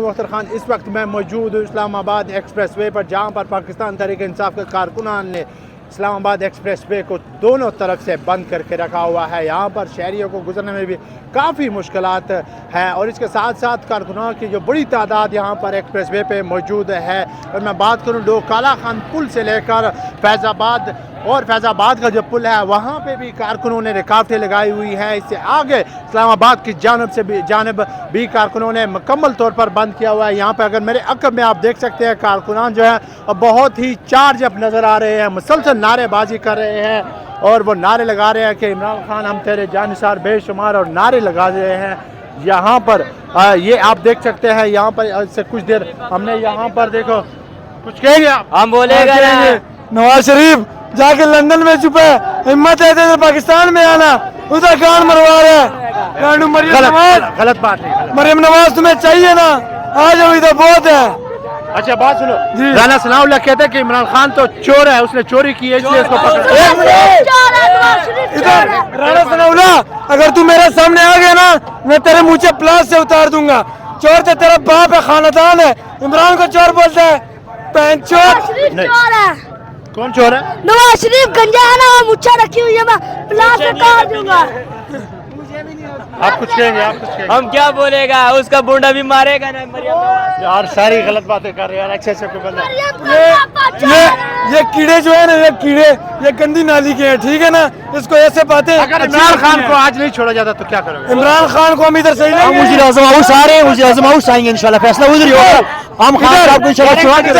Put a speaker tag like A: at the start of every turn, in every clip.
A: मुख्तर खान, इस वक्त मैं मौजूद हूँ इस्लामाबाद एक्सप्रेस वे पर, जहाँ पर पाकिस्तान तहरीक इंसाफ के कारकुनान ने इस्लामाबाद एक्सप्रेस वे को दोनों तरफ से बंद करके रखा हुआ है। यहाँ पर शहरियों को गुजरने में भी काफ़ी मुश्किलात हैं और इसके साथ साथ कारकुनान की जो बड़ी तादाद यहाँ पर एक्सप्रेस वे पे मौजूद है। और मैं बात करूँ डोक काला खान पुल से लेकर फैज़ाबाद और फैज़ाबाद का जो पुल है वहाँ पे भी कारकुनों ने रुकावटें लगाई हुई हैं। इससे आगे इस्लामाबाद की जानब भी कारकुनों ने मुकम्मल तौर पर बंद किया हुआ है। यहाँ पे अगर मेरे अक़ब में आप देख सकते हैं कारकुनान जो है बहुत ही चार्ज अप नज़र आ रहे हैं, मुसलसल नारेबाजी कर रहे हैं और वो नारे लगा रहे हैं कि इमरान खान हम तेरे जानिसार बेशुमार, और नारे लगा रहे हैं। यहाँ पर ये आप देख सकते हैं, यहाँ पर से कुछ देर हमने यहाँ पर देखो कुछ कहेंगे आप?
B: हम बोलेंगे
C: नवाज शरीफ जाके लंदन में छुपे, हिम्मत है तो पाकिस्तान में आना, उधर कान मरवा रहे हैं। मरियम नवाज,
A: गलत बात नहीं,
C: मरियम नवाज तुम्हें चाहिए ना, आ जाओ इधर बहुत है।
A: अच्छा बात सुनो, राना सनाउल्लाह कहते हैं कि इमरान खान तो चोर है, उसने चोरी की है इसलिए उसको पकड़।
C: इधर राना सनाउल्लाह, अगर तू मेरे सामने आ गया ना मैं तेरे मुँह से प्लास से उतार दूंगा। चोर तो तेरा बाप है, खानदान है, इमरान को चोर बोलता है, पैन चोर।
A: कौन चोर है?
D: नवाज शरीफ गंजा है ना, वो मुच्छा रखी हुई है, मैं प्लास से काट दूंगा।
A: आप कुछ कहेंगे? आप कुछ कहेंगे?
B: हम क्या बोलेगा, उसका बूढ़ा भी मारेगा ना मरियम नवाज।
A: यार सारी गलत बातें कर रहे हैं यार, अच्छे से कोई बंदा।
C: ये कीड़े जो है ना, ये कीड़े ये गंदी नाली के हैं, ठीक है ना, इसको ऐसे पाते हैं।
A: अगर इमरान खान को आज नहीं छोड़ा जाता तो क्या करोगे?
C: इमरान खान को हम इधर सही
E: वज़ीर आज़म हाउस आ रहे हैं, वज़ीर आज़म हाउस आएंगे इंशाल्लाह, फैसला उधर ही होगा। हम खान साहब को इंशाल्लाह चुरा के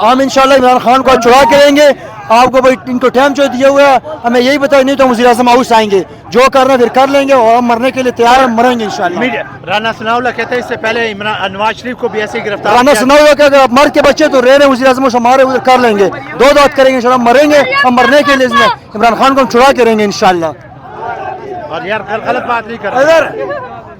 E: हम इंशाल्लाह इमरान खान को चुरा के लेंगे। आपको भाई इनको टाइम जो दिया हुआ है, हमें यही बताओ, नहीं तो वज़ीर आज़म हाउस आएंगे, जो करना फिर कर लेंगे और हम मरने के लिए तैयार हैं, मरेंगे इंशाल्लाह।
A: राना सनाउल्लाह कहते हैं इससे पहले इमरान नवाज शरीफ को भी ऐसे ही गिरफ्तार
E: राना सनाउल्लाह का अगर मर के बच्चे तो रह रहे हैं, वज़ीर आज़म हमारे उधर कर लेंगे, दो दांत करेंगे इंशाल्लाह, मरेंगे हम, मरने के लिए इमरान खान को हम चुरा के रहेंगे इंशाल्लाह।
A: और यार गलत बात नहीं कर रहे।
C: इधर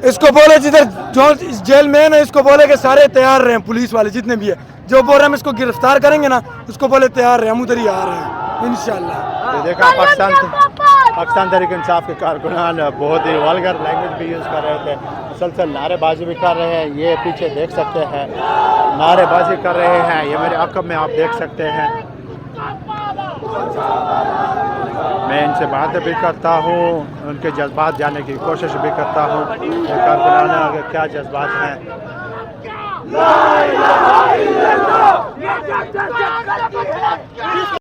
C: इसको बोले जिधर जो इस जेल में है ना, इसको बोले कि सारे तैयार रहे, पुलिस वाले जितने भी है, जो बोल रहे हम इसको गिरफ्तार करेंगे ना, उसको बोले तैयार रहे, हम उधर ही आ रहे हैं इंशाल्लाह।
A: ये देखा पाकिस्तान तहरीक इंसाफ के कारकुनान बहुत ही वल्गर लैंग्वेज भी यूज़ कर रहे थे, मुसलसल नारेबाजी भी कर रहे हैं। ये पीछे देख सकते हैं नारेबाजी कर रहे हैं, ये मेरे अक़ब में आप देख सकते हैं। मैं इनसे बातें भी करता हूँ, उनके जज्बात जानने की कोशिश भी करता हूँ, कारकुनान के क्या जज्बात हैं।